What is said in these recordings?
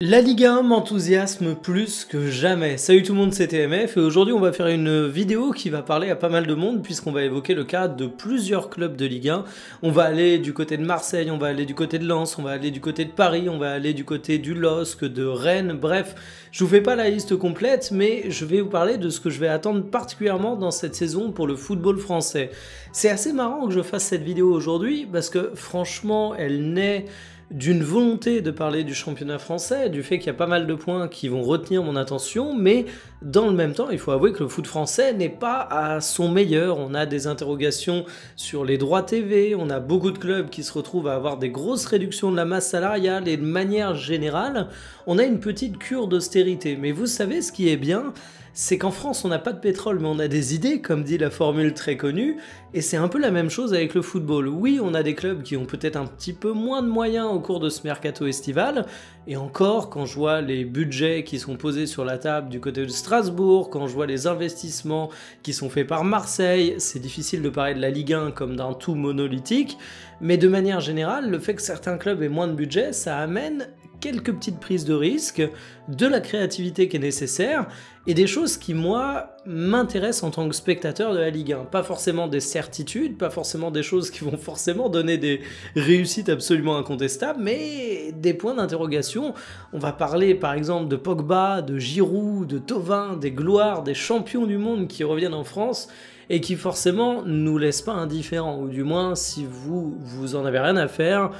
La Ligue 1 m'enthousiasme plus que jamais. Salut tout le monde, c'est TMF et aujourd'hui on va faire une vidéo qui va parler à pas mal de monde puisqu'on va évoquer le cas de plusieurs clubs de Ligue 1. On va aller du côté de Marseille, on va aller du côté de Lens, on va aller du côté de Paris, on va aller du côté du LOSC, de Rennes, bref. Je vous fais pas la liste complète mais je vais vous parler de ce que je vais attendre particulièrement dans cette saison pour le football français. C'est assez marrant que je fasse cette vidéo aujourd'hui parce que franchement elle naît d'une volonté de parler du championnat français, du fait qu'il y a pas mal de points qui vont retenir mon attention, mais dans le même temps, il faut avouer que le foot français n'est pas à son meilleur. On a des interrogations sur les droits TV, on a beaucoup de clubs qui se retrouvent à avoir des grosses réductions de la masse salariale et de manière générale, on a une petite cure d'austérité. Mais vous savez ce qui est bien, c'est qu'en France, on n'a pas de pétrole, mais on a des idées, comme dit la formule très connue, et c'est un peu la même chose avec le football. Oui, on a des clubs qui ont peut-être un petit peu moins de moyens au cours de ce mercato estival, et encore, quand je vois les budgets qui sont posés sur la table du côté de Strasbourg, quand je vois les investissements qui sont faits par Marseille, c'est difficile de parler de la Ligue 1 comme d'un tout monolithique, mais de manière générale, le fait que certains clubs aient moins de budget, ça amène quelques petites prises de risque, de la créativité qui est nécessaire, et des choses qui, moi, m'intéressent en tant que spectateur de la Ligue 1. Pas forcément des certitudes, pas forcément des choses qui vont forcément donner des réussites absolument incontestables, mais des points d'interrogation. On va parler par exemple de Pogba, de Giroud, de Thauvin, des gloires, des champions du monde qui reviennent en France, et qui forcément nous laissent pas indifférents, ou du moins si vous en avez rien à faire,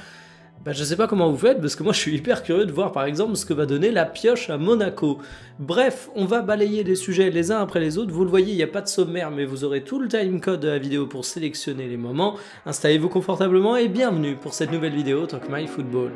je sais pas comment vous faites, parce que moi je suis hyper curieux de voir par exemple ce que va donner la pioche à Monaco. Bref, on va balayer les sujets les uns après les autres, vous le voyez, il n'y a pas de sommaire, mais vous aurez tout le timecode de la vidéo pour sélectionner les moments. Installez-vous confortablement et bienvenue pour cette nouvelle vidéo Talk My Football.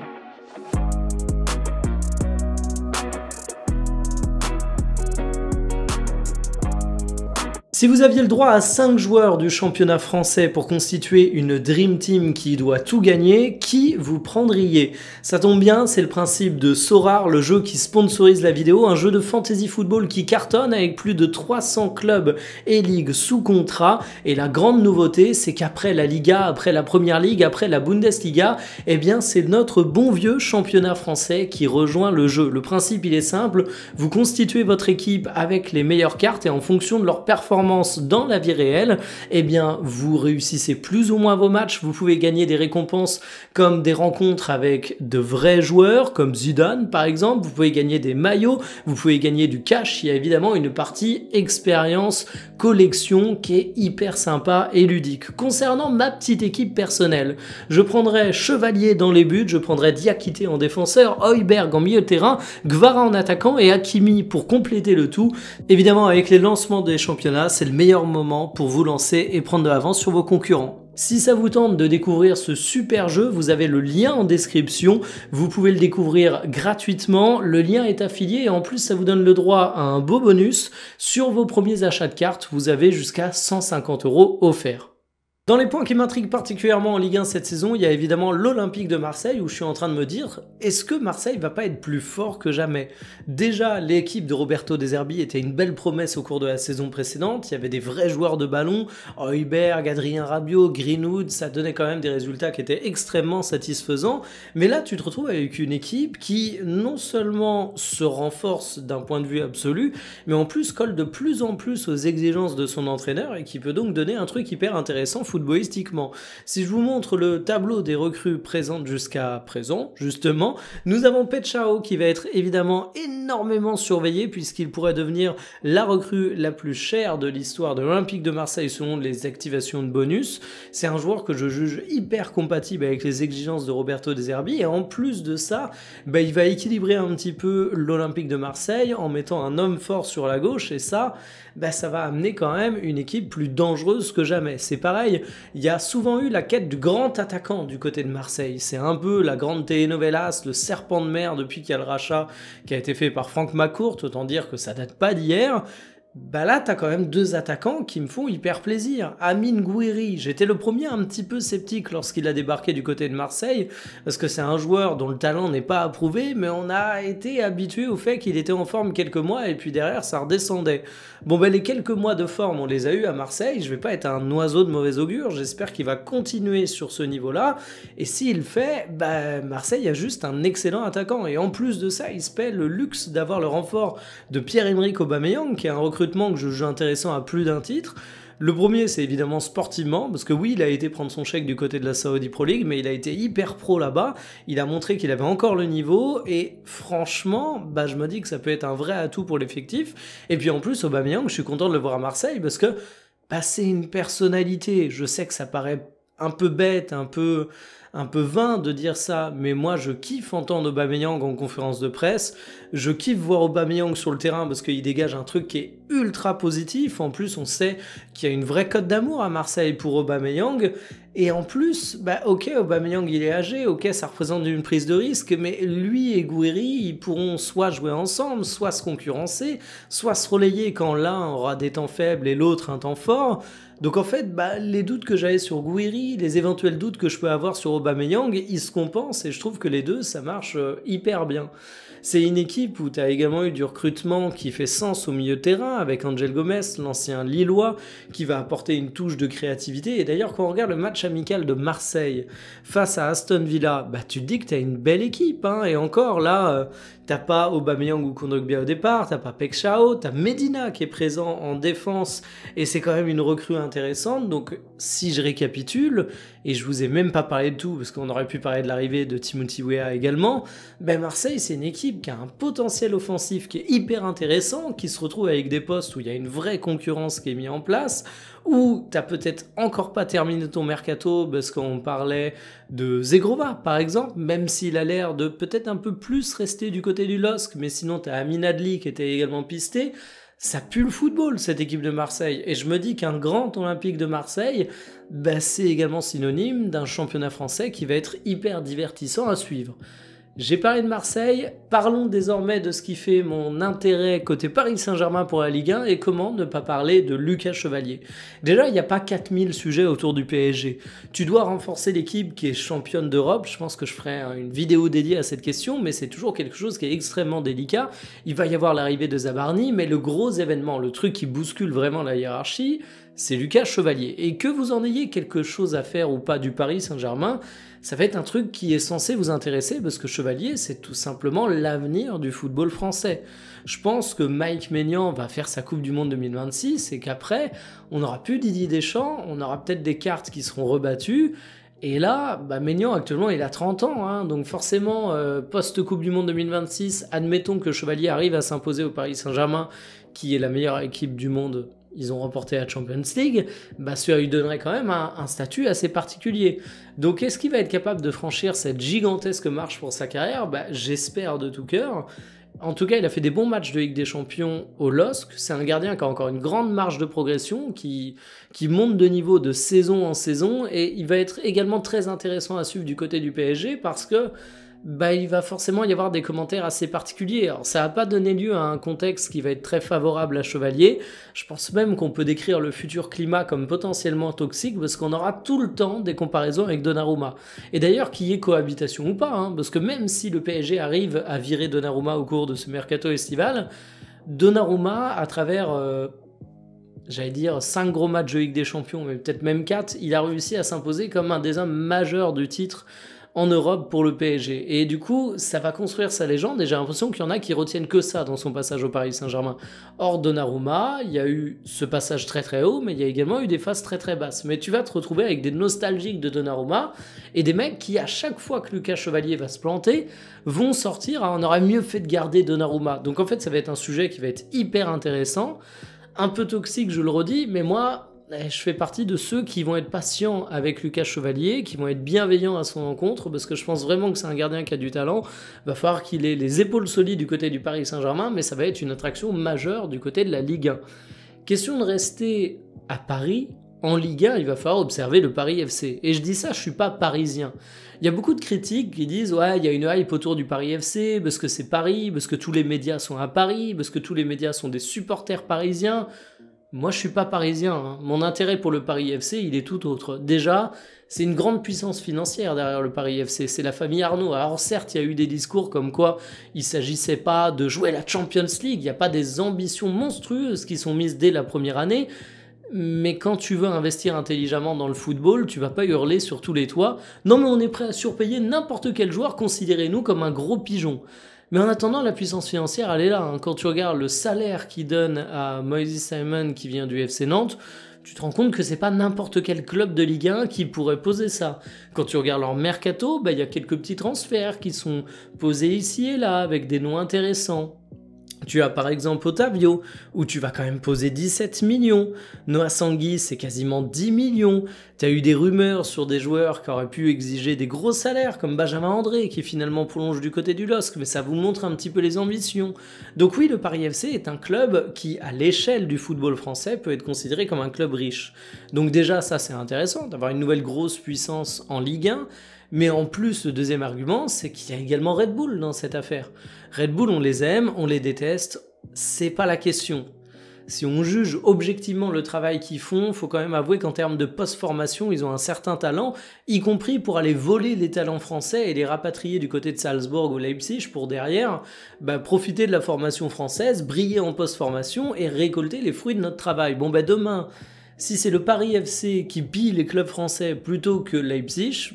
Si vous aviez le droit à 5 joueurs du championnat français pour constituer une Dream Team qui doit tout gagner, qui vous prendriez? Ça tombe bien, c'est le principe de Sorare, le jeu qui sponsorise la vidéo, un jeu de fantasy football qui cartonne avec plus de 300 clubs et ligues sous contrat. Et la grande nouveauté, c'est qu'après la Liga, après la Première Ligue, après la Bundesliga, eh bien c'est notre bon vieux championnat français qui rejoint le jeu. Le principe, il est simple, vous constituez votre équipe avec les meilleures cartes et en fonction de leur performance dans la vie réelle, eh bien vous réussissez plus ou moins vos matchs, vous pouvez gagner des récompenses comme des rencontres avec de vrais joueurs, comme Zidane par exemple, vous pouvez gagner des maillots, vous pouvez gagner du cash, il y a évidemment une partie expérience, collection qui est hyper sympa et ludique. Concernant ma petite équipe personnelle, je prendrais Chevalier dans les buts, je prendrais Diakité en défenseur, Højbjerg en milieu de terrain, Gvara en attaquant et Hakimi pour compléter le tout. Évidemment avec les lancements des championnats, c'est le meilleur moment pour vous lancer et prendre de l'avance sur vos concurrents. Si ça vous tente de découvrir ce super jeu, vous avez le lien en description, vous pouvez le découvrir gratuitement, le lien est affilié et en plus ça vous donne le droit à un beau bonus. Sur vos premiers achats de cartes, vous avez jusqu'à 150 € offerts. Dans les points qui m'intriguent particulièrement en Ligue 1 cette saison, il y a évidemment l'Olympique de Marseille où je suis en train de me dire, est-ce que Marseille va pas être plus fort que jamais? Déjà, l'équipe de Roberto De Zerbi était une belle promesse au cours de la saison précédente, il y avait des vrais joueurs de ballon, Højbjerg, Adrien Rabiot, Greenwood, ça donnait quand même des résultats qui étaient extrêmement satisfaisants, mais là tu te retrouves avec une équipe qui non seulement se renforce d'un point de vue absolu, mais en plus colle de plus en plus aux exigences de son entraîneur et qui peut donc donner un truc hyper intéressant footballistiquement. Si je vous montre le tableau des recrues présentes jusqu'à présent, justement, nous avons Petchao qui va être évidemment énormément surveillé puisqu'il pourrait devenir la recrue la plus chère de l'histoire de l'Olympique de Marseille selon les activations de bonus. C'est un joueur que je juge hyper compatible avec les exigences de Roberto De Zerbi et en plus de ça, il va équilibrer un petit peu l'Olympique de Marseille en mettant un homme fort sur la gauche et ça, ça va amener quand même une équipe plus dangereuse que jamais. C'est pareil, il y a souvent eu la quête du grand attaquant du côté de Marseille. C'est un peu la grande telenovelas, le serpent de mer depuis qu'il y a le rachat qui a été fait par Franck McCourt, autant dire que ça date pas d'hier. Bah là, t'as quand même deux attaquants qui me font hyper plaisir. Amine Gouiri, j'étais le premier un petit peu sceptique lorsqu'il a débarqué du côté de Marseille, parce que c'est un joueur dont le talent n'est pas approuvé, mais on a été habitué au fait qu'il était en forme quelques mois et puis derrière ça redescendait. Bon ben les quelques mois de forme, on les a eu à Marseille, je vais pas être un oiseau de mauvais augure, j'espère qu'il va continuer sur ce niveau-là, et s'il le fait, bah Marseille a juste un excellent attaquant, et en plus de ça, il se paie le luxe d'avoir le renfort de Pierre-Emerick Aubameyang, qui est un recrutement que je juge intéressant à plus d'un titre. Le premier, c'est évidemment sportivement, parce que oui, il a été prendre son chèque du côté de la Saudi Pro League, mais il a été hyper pro là-bas, il a montré qu'il avait encore le niveau, et franchement, bah, je me dis que ça peut être un vrai atout pour l'effectif. Et puis en plus, Aubameyang, je suis content de le voir à Marseille, parce que bah, c'est une personnalité. Je sais que ça paraît un peu bête, un peu vain de dire ça, mais moi je kiffe entendre Aubameyang en conférence de presse, je kiffe voir Aubameyang sur le terrain parce qu'il dégage un truc qui est ultra positif, en plus on sait qu'il y a une vraie cote d'amour à Marseille pour Aubameyang, et en plus, bah ok, Aubameyang il est âgé, ok ça représente une prise de risque, mais lui et Gouiri ils pourront soit jouer ensemble, soit se concurrencer, soit se relayer quand l'un aura des temps faibles et l'autre un temps fort. Donc en fait, bah, les doutes que j'avais sur Gouiri, les éventuels doutes que je peux avoir sur Aubameyang, ils se compensent et je trouve que les deux, ça marche hyper bien. C'est une équipe où tu as également eu du recrutement qui fait sens au milieu de terrain avec Angel Gomes, l'ancien Lillois, qui va apporter une touche de créativité. Et d'ailleurs, quand on regarde le match amical de Marseille face à Aston Villa, bah, tu te dis que tu as une belle équipe. Hein, et encore là, t'as pas Aubameyang ou Kondogbia au départ, t'as pas Pek Chao, t'as Medina qui est présent en défense et c'est quand même une recrue intéressante. Donc si je récapitule, et je vous ai même pas parlé de tout parce qu'on aurait pu parler de l'arrivée de Timothy Weah également, ben Marseille c'est une équipe qui a un potentiel offensif qui est hyper intéressant, qui se retrouve avec des postes où il y a une vraie concurrence qui est mise en place, où t'as peut-être encore pas terminé ton mercato parce qu'on parlait de Zegrova par exemple, même s'il a l'air de peut-être un peu plus rester du côté du LOSC, mais sinon t'as Amin Adli qui était également pisté. Ça pue le football cette équipe de Marseille, et je me dis qu'un grand Olympique de Marseille, bah, c'est également synonyme d'un championnat français qui va être hyper divertissant à suivre. J'ai parlé de Marseille, parlons désormais de ce qui fait mon intérêt côté Paris Saint-Germain pour la Ligue 1 et comment ne pas parler de Lucas Chevalier. Déjà, il n'y a pas 4000 sujets autour du PSG. Tu dois renforcer l'équipe qui est championne d'Europe, je pense que je ferai une vidéo dédiée à cette question, mais c'est toujours quelque chose qui est extrêmement délicat. Il va y avoir l'arrivée de Zabarni, mais le gros événement, le truc qui bouscule vraiment la hiérarchie, c'est Lucas Chevalier. Et que vous en ayez quelque chose à faire ou pas du Paris Saint-Germain, ça va être un truc qui est censé vous intéresser parce que Chevalier, c'est tout simplement l'avenir du football français. Je pense que Mike Maignan va faire sa Coupe du Monde 2026 et qu'après, on n'aura plus Didier Deschamps, on aura peut-être des cartes qui seront rebattues. Et là, bah Maignan actuellement il a 30 ans, hein, donc forcément post-Coupe du Monde 2026, admettons que Chevalier arrive à s'imposer au Paris Saint-Germain, qui est la meilleure équipe du monde. Ils ont remporté la Champions League, bah cela lui donnerait quand même un statut assez particulier. Donc est-ce qu'il va être capable de franchir cette gigantesque marche pour sa carrière? Bah, j'espère de tout cœur. En tout cas, il a fait des bons matchs de Ligue des Champions au LOSC. C'est un gardien qui a encore une grande marge de progression, qui monte de niveau de saison en saison, et il va être également très intéressant à suivre du côté du PSG parce que bah, il va forcément y avoir des commentaires assez particuliers. Alors ça n'a pas donné lieu à un contexte qui va être très favorable à Chevalier. Je pense même qu'on peut décrire le futur climat comme potentiellement toxique parce qu'on aura tout le temps des comparaisons avec Donnarumma. Et d'ailleurs, qu'il y ait cohabitation ou pas, hein, parce que même si le PSG arrive à virer Donnarumma au cours de ce mercato estival, Donnarumma, à travers... j'allais dire 5 gros matchs de Ligue des Champions, mais peut-être même 4, il a réussi à s'imposer comme un des hommes majeurs du titre en Europe pour le PSG. Et du coup, ça va construire sa légende, et j'ai l'impression qu'il y en a qui retiennent que ça dans son passage au Paris Saint-Germain. Or, Donnarumma, il y a eu ce passage très très haut, mais il y a également eu des phases très très basses. Mais tu vas te retrouver avec des nostalgiques de Donnarumma, et des mecs qui, à chaque fois que Lucas Chevalier va se planter, vont sortir « Ah, on aurait mieux fait de garder Donnarumma ». Donc en fait, ça va être un sujet qui va être hyper intéressant, un peu toxique, je le redis, mais moi... je fais partie de ceux qui vont être patients avec Lucas Chevalier, qui vont être bienveillants à son encontre, parce que je pense vraiment que c'est un gardien qui a du talent. Il va falloir qu'il ait les épaules solides du côté du Paris Saint-Germain, mais ça va être une attraction majeure du côté de la Ligue 1. Question de rester à Paris en Ligue 1, il va falloir observer le Paris FC. Et je dis ça, je suis pas parisien. Il y a beaucoup de critiques qui disent « Ouais, il y a une hype autour du Paris FC, parce que c'est Paris, parce que tous les médias sont à Paris, parce que tous les médias sont des supporters parisiens. » Moi, je suis pas parisien. Hein. Mon intérêt pour le Paris FC, il est tout autre. Déjà, c'est une grande puissance financière derrière le Paris FC. C'est la famille Arnaud. Alors certes, il y a eu des discours comme quoi il s'agissait pas de jouer la Champions League. Il n'y a pas des ambitions monstrueuses qui sont mises dès la première année. Mais quand tu veux investir intelligemment dans le football, tu vas pas hurler sur tous les toits. Non mais on est prêt à surpayer n'importe quel joueur, considérez-nous comme un gros pigeon. Mais en attendant, la puissance financière, elle est là. Hein. Quand tu regardes le salaire qu'ils donnent à Moïse Simon qui vient du FC Nantes, tu te rends compte que c'est pas n'importe quel club de Ligue 1 qui pourrait poser ça. Quand tu regardes leur mercato, il y a quelques petits transferts qui sont posés ici et là avec des noms intéressants. Tu as par exemple Otavio, où tu vas quand même poser 17 millions. Noah Sanguis, c'est quasiment 10 millions. Tu as eu des rumeurs sur des joueurs qui auraient pu exiger des gros salaires, comme Benjamin André, qui finalement plonge du côté du LOSC, mais ça vous montre un petit peu les ambitions. Donc oui, le Paris FC est un club qui, à l'échelle du football français, peut être considéré comme un club riche. Donc déjà, ça c'est intéressant, d'avoir une nouvelle grosse puissance en Ligue 1. Mais en plus, le deuxième argument, c'est qu'il y a également Red Bull dans cette affaire. Red Bull, on les aime, on les déteste, c'est pas la question. Si on juge objectivement le travail qu'ils font, faut quand même avouer qu'en termes de post-formation, ils ont un certain talent, y compris pour aller voler les talents français et les rapatrier du côté de Salzbourg ou Leipzig pour derrière profiter de la formation française, briller en post-formation et récolter les fruits de notre travail. Bon demain, si c'est le Paris FC qui pille les clubs français plutôt que Leipzig,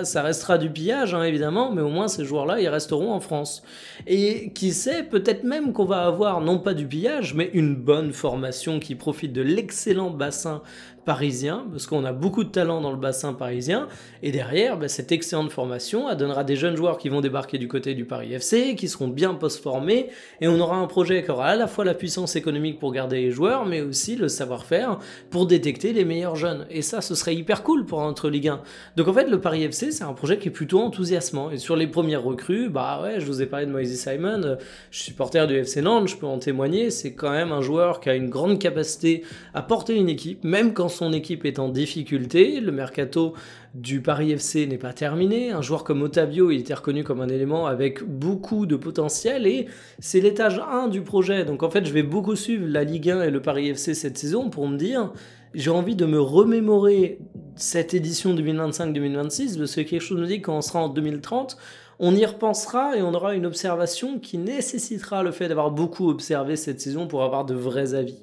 ça restera du pillage, hein, évidemment, mais au moins ces joueurs-là, ils resteront en France. Et qui sait, peut-être même qu'on va avoir, non pas du pillage, mais une bonne formation qui profite de l'excellent bassin parisien, parce qu'on a beaucoup de talent dans le bassin parisien, et derrière, cette excellente formation, elle donnera des jeunes joueurs qui vont débarquer du côté du Paris FC, qui seront bien post-formés, et on aura un projet qui aura à la fois la puissance économique pour garder les joueurs, mais aussi le savoir-faire pour détecter les meilleurs jeunes. Et ça, ce serait hyper cool pour notre Ligue 1. Donc en fait, le Paris FC, c'est un projet qui est plutôt enthousiasmant. Et sur les premières recrues, je vous ai parlé de Moïse Simon, je suis supporter du FC Nantes, je peux en témoigner, c'est quand même un joueur qui a une grande capacité à porter une équipe, même quand son équipe est en difficulté. Le mercato du Paris FC n'est pas terminé. Un joueur comme Otavio, il était reconnu comme un élément avec beaucoup de potentiel et c'est l'étage 1 du projet. Donc en fait, je vais beaucoup suivre la Ligue 1 et le Paris FC cette saison pour me dire, j'ai envie de me remémorer cette édition 2025-2026 parce que quelque chose me dit que quand on sera en 2030, on y repensera et on aura une observation qui nécessitera le fait d'avoir beaucoup observé cette saison pour avoir de vrais avis.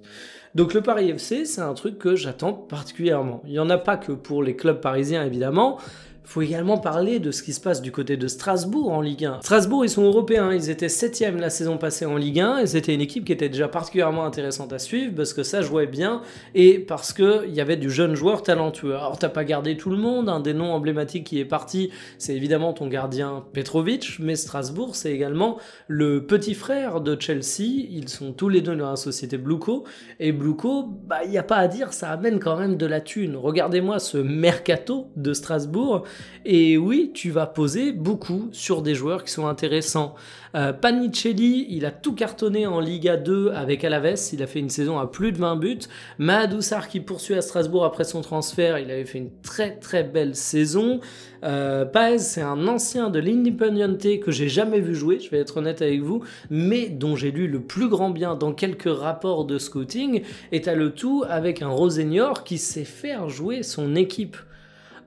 Donc le Paris FC, c'est un truc que j'attends particulièrement. Il n'y en a pas que pour les clubs parisiens, évidemment. Il faut également parler de ce qui se passe du côté de Strasbourg en Ligue 1. Strasbourg, ils sont européens, ils étaient 7e la saison passée en Ligue 1 et c'était une équipe qui était déjà particulièrement intéressante à suivre parce que ça jouait bien et parce qu'il y avait du jeune joueur talentueux. Alors t'as pas gardé tout le monde, un des noms emblématiques qui est parti, c'est évidemment ton gardien Petrovic, mais Strasbourg, c'est également le petit frère de Chelsea, ils sont tous les deux dans la société Blueco et Blueco, il n'y a pas à dire, ça amène quand même de la thune. Regardez-moi ce mercato de Strasbourg. Et oui, tu vas poser beaucoup sur des joueurs qui sont intéressants. Panicelli, il a tout cartonné en Liga 2 avec Alaves, il a fait une saison à plus de 20 buts. Mahadou Sarr qui poursuit à Strasbourg après son transfert, il avait fait une très très belle saison. Paez, c'est un ancien de l'Independiente que j'ai jamais vu jouer, je vais être honnête avec vous, mais dont j'ai lu le plus grand bien dans quelques rapports de scouting, et t'as le tout avec un Rosenior qui sait faire jouer son équipe.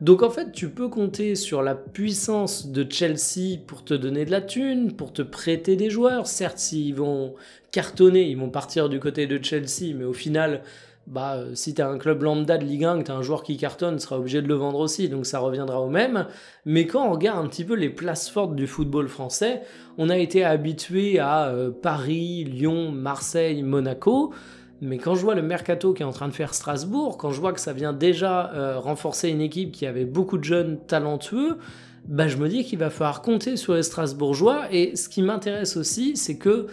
Donc en fait, tu peux compter sur la puissance de Chelsea pour te donner de la thune, pour te prêter des joueurs. Certes, s'ils vont cartonner, ils vont partir du côté de Chelsea, mais au final, si tu as un club lambda de Ligue 1, que tu as un joueur qui cartonne, tu seras obligé de le vendre aussi, donc ça reviendra au même. Mais quand on regarde un petit peu les places fortes du football français, on a été habitué à Paris, Lyon, Marseille, Monaco. Mais quand je vois le mercato qui est en train de faire Strasbourg, quand je vois que ça vient déjà renforcer une équipe qui avait beaucoup de jeunes talentueux, je me dis qu'il va falloir compter sur les Strasbourgeois. Et ce qui m'intéresse aussi, c'est que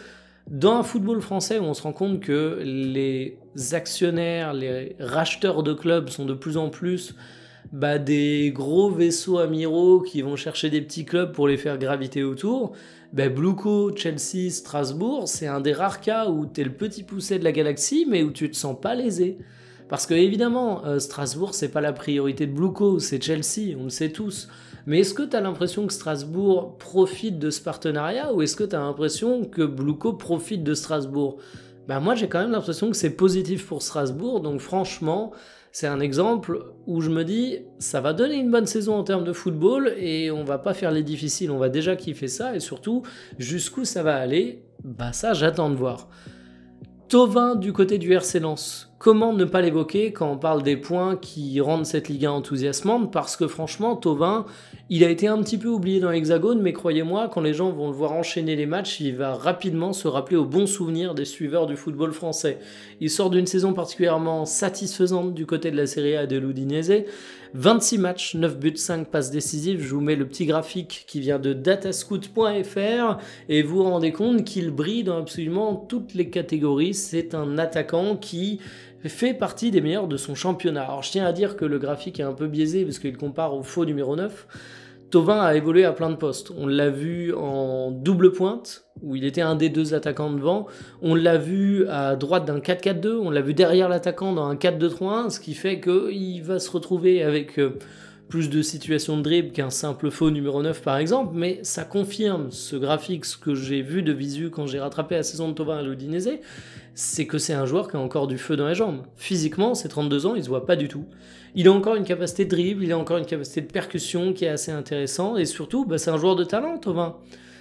dans un football français où on se rend compte que les actionnaires, les racheteurs de clubs sont de plus en plus des gros vaisseaux amiraux qui vont chercher des petits clubs pour les faire graviter autour, Blueco, Chelsea, Strasbourg, c'est un des rares cas où t'es le petit poucet de la galaxie, mais où tu te sens pas lésé. Parce que évidemment, Strasbourg, c'est pas la priorité de Bluco, c'est Chelsea, on le sait tous. Mais est-ce que tu as l'impression que Strasbourg profite de ce partenariat ou est-ce que tu as l'impression que Bluco profite de Strasbourg? Ben moi, j'ai quand même l'impression que c'est positif pour Strasbourg, donc franchement, c'est un exemple où je me dis, ça va donner une bonne saison en termes de football et on va pas faire les difficiles, on va déjà kiffer ça et surtout, jusqu'où ça va aller, bah ça, j'attends de voir. Thauvin du côté du RC Lens. Comment ne pas l'évoquer quand on parle des points qui rendent cette Ligue 1 enthousiasmante? Parce que franchement, Thauvin, il a été un petit peu oublié dans l'Hexagone, mais croyez-moi, quand les gens vont le voir enchaîner les matchs, il va rapidement se rappeler aux bons souvenirs des suiveurs du football français. Il sort d'une saison particulièrement satisfaisante du côté de la Serie A de l'Udinese. 26 matchs, 9 buts, 5 passes décisives. Je vous mets le petit graphique qui vient de datascout.fr et vous vous rendez compte qu'il brille dans absolument toutes les catégories. C'est un attaquant qui fait partie des meilleurs de son championnat. Alors je tiens à dire que le graphique est un peu biaisé parce qu'il compare au faux numéro 9. Thauvin a évolué à plein de postes. On l'a vu en double pointe, où il était un des deux attaquants devant. On l'a vu à droite d'un 4-4-2. On l'a vu derrière l'attaquant dans un 4-2-3-1, ce qui fait qu'il va se retrouver avec plus de situations de dribble qu'un simple faux numéro 9 par exemple. Mais ça confirme ce graphique, ce que j'ai vu de visu quand j'ai rattrapé la saison de Thauvin à l'Udinese, c'est que c'est un joueur qui a encore du feu dans les jambes. Physiquement, c'est 32 ans, il se voit pas du tout. Il a encore une capacité de dribble, il a encore une capacité de percussion qui est assez intéressant, et surtout, c'est un joueur de talent, Thauvin.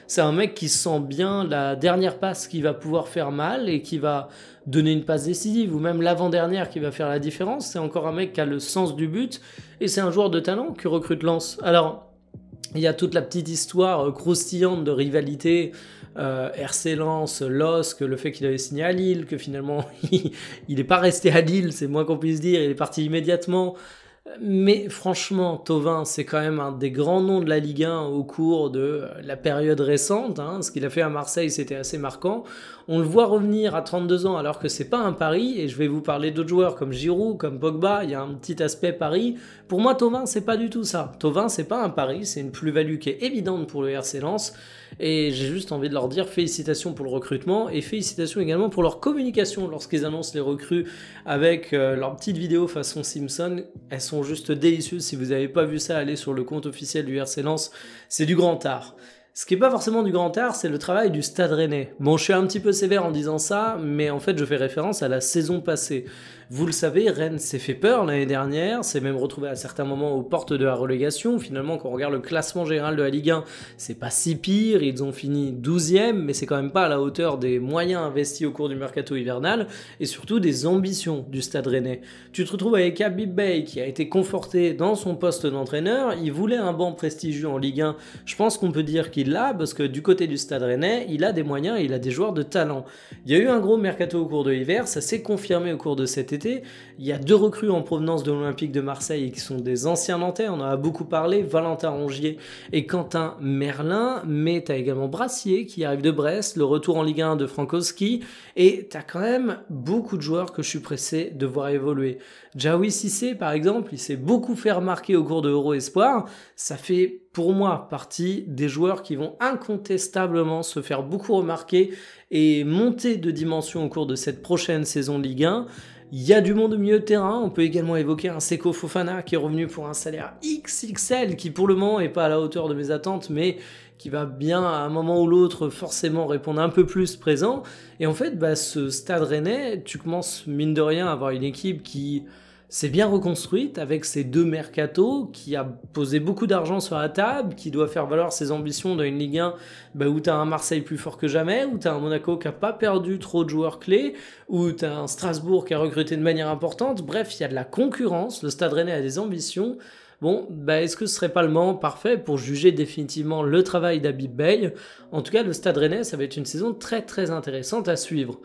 C'est un mec qui sent bien la dernière passe qui va pouvoir faire mal et qui va donner une passe décisive, ou même l'avant-dernière qui va faire la différence. C'est encore un mec qui a le sens du but, et c'est un joueur de talent que recrute Lens. Alors, il y a toute la petite histoire croustillante de rivalité RC Lens, LOSC, le fait qu'il avait signé à Lille, que finalement il n'est pas resté à Lille, c'est moins qu'on puisse dire, il est parti immédiatement. Mais franchement, Thauvin, c'est quand même un des grands noms de la Ligue 1 au cours de la période récente. Ce qu'il a fait à Marseille, c'était assez marquant. On le voit revenir à 32 ans alors que c'est pas un pari. Et je vais vous parler d'autres joueurs comme Giroud, comme Pogba. Il y a un petit aspect pari. Pour moi, Thauvin, c'est pas du tout ça. Thauvin, c'est pas un pari. C'est une plus-value qui est évidente pour le RC Lens. Et j'ai juste envie de leur dire félicitations pour le recrutement et félicitations également pour leur communication lorsqu'ils annoncent les recrues avec leurs petites vidéos façon Simpson. Elles sont juste délicieuses. Si vous n'avez pas vu ça, allez sur le compte officiel du RC Lens. C'est du grand art. Ce qui n'est pas forcément du grand art, c'est le travail du Stade Rennais. Bon, je suis un petit peu sévère en disant ça, mais en fait, je fais référence à la saison passée. Vous le savez, Rennes s'est fait peur l'année dernière, s'est même retrouvé à certains moments aux portes de la relégation. Finalement, quand on regarde le classement général de la Ligue 1, c'est pas si pire, ils ont fini 12e, mais c'est quand même pas à la hauteur des moyens investis au cours du mercato hivernal, et surtout des ambitions du Stade Rennais. Tu te retrouves avec Habib Beye, qui a été conforté dans son poste d'entraîneur, il voulait un banc prestigieux en Ligue 1, je pense qu'on peut dire qu'il l'a, parce que du côté du Stade Rennais, il a des moyens et il a des joueurs de talent. Il y a eu un gros mercato au cours de l'hiver, ça s'est confirmé au cours de cet été. Il y a 2 recrues en provenance de l'Olympique de Marseille qui sont des anciens Nantais, on en a beaucoup parlé, Valentin Rongier et Quentin Merlin, mais tu as également Brassier qui arrive de Brest, le retour en Ligue 1 de Frankowski, et tu as quand même beaucoup de joueurs que je suis pressé de voir évoluer. Jaoui Cissé par exemple, il s'est beaucoup fait remarquer au cours de Euro Espoir, ça fait pour moi partie des joueurs qui vont incontestablement se faire beaucoup remarquer et monter de dimension au cours de cette prochaine saison de Ligue 1. Il y a du monde au milieu de terrain, on peut également évoquer un Seko Fofana qui est revenu pour un salaire XXL qui pour le moment n'est pas à la hauteur de mes attentes mais qui va bien à un moment ou l'autre forcément répondre un peu plus présent. Et en fait, ce Stade Rennais, tu commences mine de rien à avoir une équipe qui s'est bien reconstruite avec ses 2 mercatos, qui a posé beaucoup d'argent sur la table, qui doit faire valoir ses ambitions dans une Ligue 1 où tu as un Marseille plus fort que jamais, où tu as un Monaco qui n'a pas perdu trop de joueurs clés, où tu as un Strasbourg qui a recruté de manière importante. Bref, il y a de la concurrence, le Stade Rennais a des ambitions. Bon, est-ce que ce serait pas le moment parfait pour juger définitivement le travail d'Habib Beye? En tout cas, le Stade Rennais, ça va être une saison très très intéressante à suivre.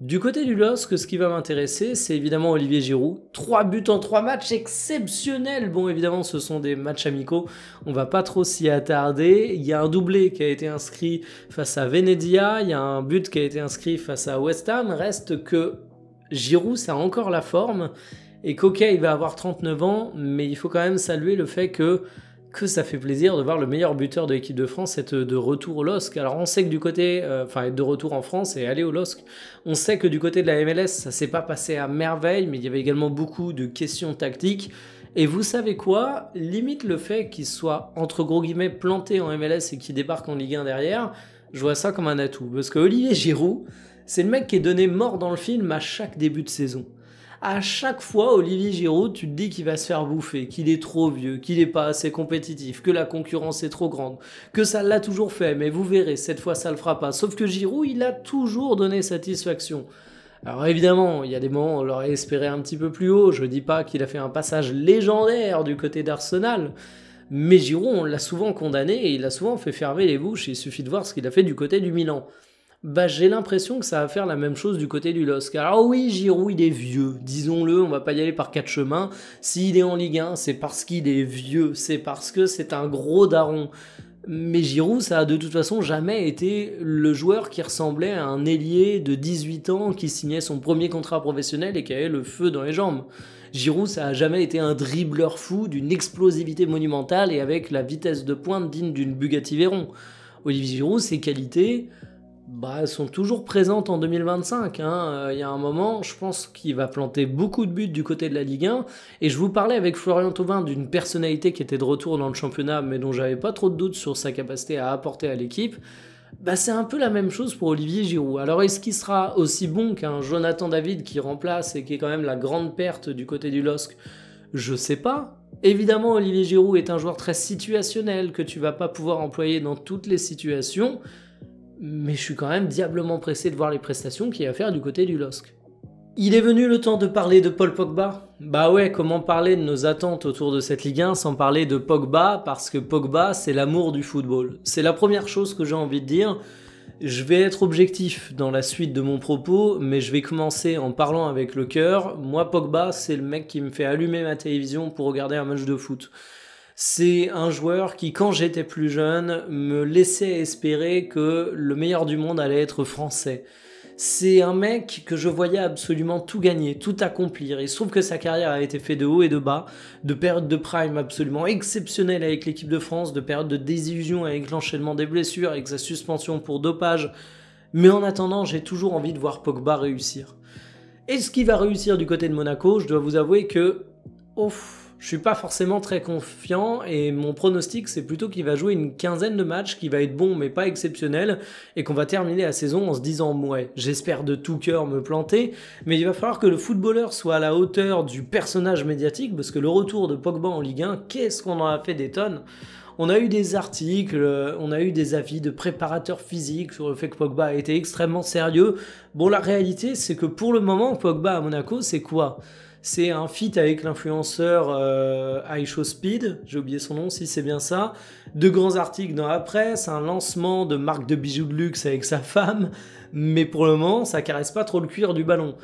Du côté du LOSC, ce qui va m'intéresser, c'est évidemment Olivier Giroud. 3 buts en 3 matchs, exceptionnels. Bon, évidemment, ce sont des matchs amicaux. On va pas trop s'y attarder. Il y a un doublé qui a été inscrit face à Venezia. Il y a un but qui a été inscrit face à West Ham. Reste que Giroud, ça a encore la forme. Et qu'ok, il va avoir 39 ans, mais il faut quand même saluer le fait que que ça fait plaisir de voir le meilleur buteur de l'équipe de France être de retour au LOSC. Alors on sait que du côté, être de retour en France et aller au LOSC, on sait que du côté de la MLS, ça s'est pas passé à merveille, mais il y avait également beaucoup de questions tactiques. Et vous savez quoi? Limite le fait qu'il soit, entre gros guillemets, planté en MLS et qu'il débarque en Ligue 1 derrière, je vois ça comme un atout. Parce que Olivier Giroud, c'est le mec qui est donné mort dans le film à chaque début de saison. À chaque fois, Olivier Giroud, tu te dis qu'il va se faire bouffer, qu'il est trop vieux, qu'il n'est pas assez compétitif, que la concurrence est trop grande, que ça l'a toujours fait, mais vous verrez, cette fois ça le fera pas. Sauf que Giroud, il a toujours donné satisfaction. Alors évidemment, il y a des moments où on l'aurait espéré un petit peu plus haut, je dis pas qu'il a fait un passage légendaire du côté d'Arsenal, mais Giroud, on l'a souvent condamné et il a souvent fait fermer les bouches, il suffit de voir ce qu'il a fait du côté du Milan. Bah, j'ai l'impression que ça va faire la même chose du côté du LOSC. Alors oui, Giroud, il est vieux, disons-le, on va pas y aller par quatre chemins. S'il est en Ligue 1, c'est parce qu'il est vieux, c'est parce que c'est un gros daron. Mais Giroud, ça a de toute façon jamais été le joueur qui ressemblait à un ailier de 18 ans qui signait son premier contrat professionnel et qui avait le feu dans les jambes. Giroud, ça a jamais été un dribbleur fou d'une explosivité monumentale et avec la vitesse de pointe digne d'une Bugatti Veyron. Olivier Giroud, ses qualités... elles sont toujours présentes en 2025. Il y a un moment, je pense qu'il va planter beaucoup de buts du côté de la Ligue 1. Et je vous parlais avec Florian Thauvin d'une personnalité qui était de retour dans le championnat, mais dont j'avais pas trop de doutes sur sa capacité à apporter à l'équipe. C'est un peu la même chose pour Olivier Giroud. Alors est-ce qu'il sera aussi bon qu'un Jonathan David qui remplace et qui est quand même la grande perte du côté du LOSC? Je sais pas. Évidemment, Olivier Giroud est un joueur très situationnel que tu vas pas pouvoir employer dans toutes les situations. Mais je suis quand même diablement pressé de voir les prestations qu'il y a à faire du côté du LOSC. Il est venu le temps de parler de Paul Pogba. Bah ouais, comment parler de nos attentes autour de cette Ligue 1 sans parler de Pogba, parce que Pogba, c'est l'amour du football. C'est la première chose que j'ai envie de dire. Je vais être objectif dans la suite de mon propos, mais je vais commencer en parlant avec le cœur. Moi, Pogba, c'est le mec qui me fait allumer ma télévision pour regarder un match de foot. C'est un joueur qui, quand j'étais plus jeune, me laissait espérer que le meilleur du monde allait être français. C'est un mec que je voyais absolument tout gagner, tout accomplir. Il se trouve que sa carrière a été faite de haut et de bas, de périodes de prime absolument exceptionnelles avec l'équipe de France, de périodes de désillusion avec l'enchaînement des blessures, avec sa suspension pour dopage. Mais en attendant, j'ai toujours envie de voir Pogba réussir. Est-ce qu'il va réussir du côté de Monaco? Je dois vous avouer que... je suis pas forcément très confiant et mon pronostic c'est plutôt qu'il va jouer une quinzaine de matchs, qui va être bon mais pas exceptionnel et qu'on va terminer la saison en se disant ouais, j'espère de tout cœur me planter, mais il va falloir que le footballeur soit à la hauteur du personnage médiatique parce que le retour de Pogba en Ligue 1, qu'est-ce qu'on en a fait des tonnes. On a eu des articles, on a eu des avis de préparateurs physiques sur le fait que Pogba a été extrêmement sérieux. Bon, la réalité c'est que pour le moment Pogba à Monaco c'est quoi ? C'est un feat avec l'influenceur iShowSpeed, j'ai oublié son nom si c'est bien ça, de grands articles dans la presse, un lancement de marque de bijoux de luxe avec sa femme, mais pour le moment ça caresse pas trop le cuir du ballon.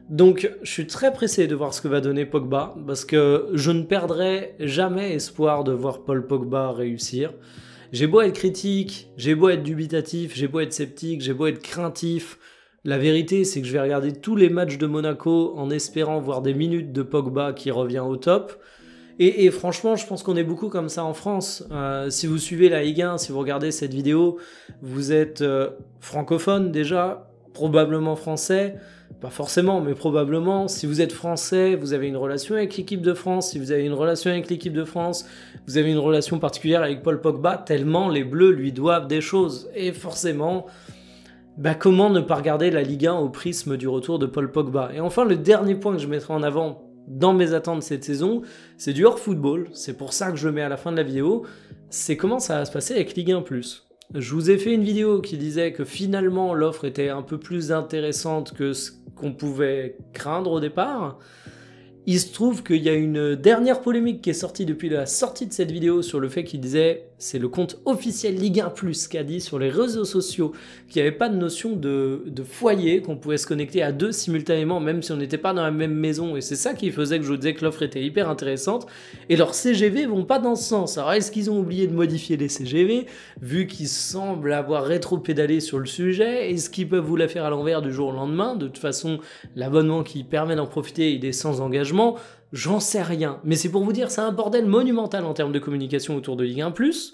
Donc je suis très pressé de voir ce que va donner Pogba, parce que je ne perdrai jamais espoir de voir Paul Pogba réussir. J'ai beau être critique, j'ai beau être dubitatif, j'ai beau être sceptique, j'ai beau être craintif. La vérité, c'est que je vais regarder tous les matchs de Monaco en espérant voir des minutes de Pogba qui revient au top. Et franchement, je pense qu'on est beaucoup comme ça en France. Si vous suivez la Ligue 1, si vous regardez cette vidéo, vous êtes francophone déjà, probablement français, pas forcément, mais probablement. Si vous êtes français, vous avez une relation avec l'équipe de France. Si vous avez une relation avec l'équipe de France, vous avez une relation particulière avec Paul Pogba, tellement les Bleus lui doivent des choses. Et forcément... comment ne pas regarder la Ligue 1 au prisme du retour de Paul Pogba? Et enfin, le dernier point que je mettrai en avant dans mes attentes cette saison, c'est du hors-football. C'est pour ça que je le mets à la fin de la vidéo. C'est comment ça va se passer avec Ligue 1+. Je vous ai fait une vidéo qui disait que finalement l'offre était un peu plus intéressante que ce qu'on pouvait craindre au départ. Il se trouve qu'il y a une dernière polémique qui est sortie depuis la sortie de cette vidéo sur le fait qu'il disait, c'est le compte officiel Ligue 1+, qui a dit sur les réseaux sociaux qu'il n'y avait pas de notion de foyer, qu'on pouvait se connecter à deux simultanément, même si on n'était pas dans la même maison, et c'est ça qui faisait que je vous disais que l'offre était hyper intéressante, et leurs CGV vont pas dans ce sens. Alors est-ce qu'ils ont oublié de modifier les CGV, vu qu'ils semblent avoir rétro-pédalé sur le sujet? Est-ce qu'ils peuvent vous la faire à l'envers du jour au lendemain? De toute façon, l'abonnement qui permet d'en profiter, il est sans engagement. J'en sais rien. Mais c'est pour vous dire, c'est un bordel monumental en termes de communication autour de Ligue 1+,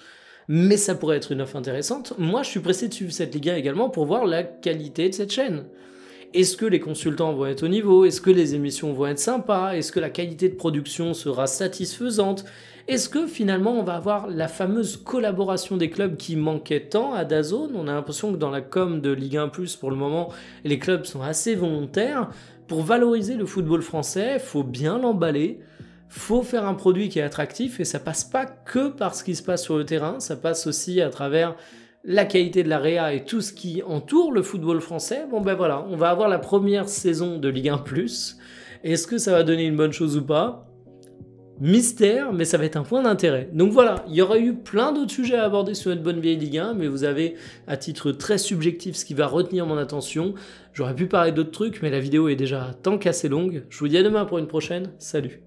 mais ça pourrait être une offre intéressante. Moi, je suis pressé de suivre cette Ligue 1 également pour voir la qualité de cette chaîne. Est-ce que les consultants vont être au niveau? Est-ce que les émissions vont être sympas? Est-ce que la qualité de production sera satisfaisante? Est-ce que finalement on va avoir la fameuse collaboration des clubs qui manquait tant à DAZN? On a l'impression que dans la com de Ligue 1+, pour le moment, les clubs sont assez volontaires. Pour valoriser le football français, il faut bien l'emballer. Faut faire un produit qui est attractif et ça passe pas que par ce qui se passe sur le terrain, ça passe aussi à travers la qualité de la réa et tout ce qui entoure le football français. Bon ben voilà, on va avoir la première saison de Ligue 1+. Est-ce que ça va donner une bonne chose ou pas? Mystère, mais ça va être un point d'intérêt. Donc voilà, il y aurait eu plein d'autres sujets à aborder sur une bonne vieille Ligue 1, mais vous avez à titre très subjectif ce qui va retenir mon attention. J'aurais pu parler d'autres trucs, mais la vidéo est déjà tant qu'assez longue. Je vous dis à demain pour une prochaine. Salut!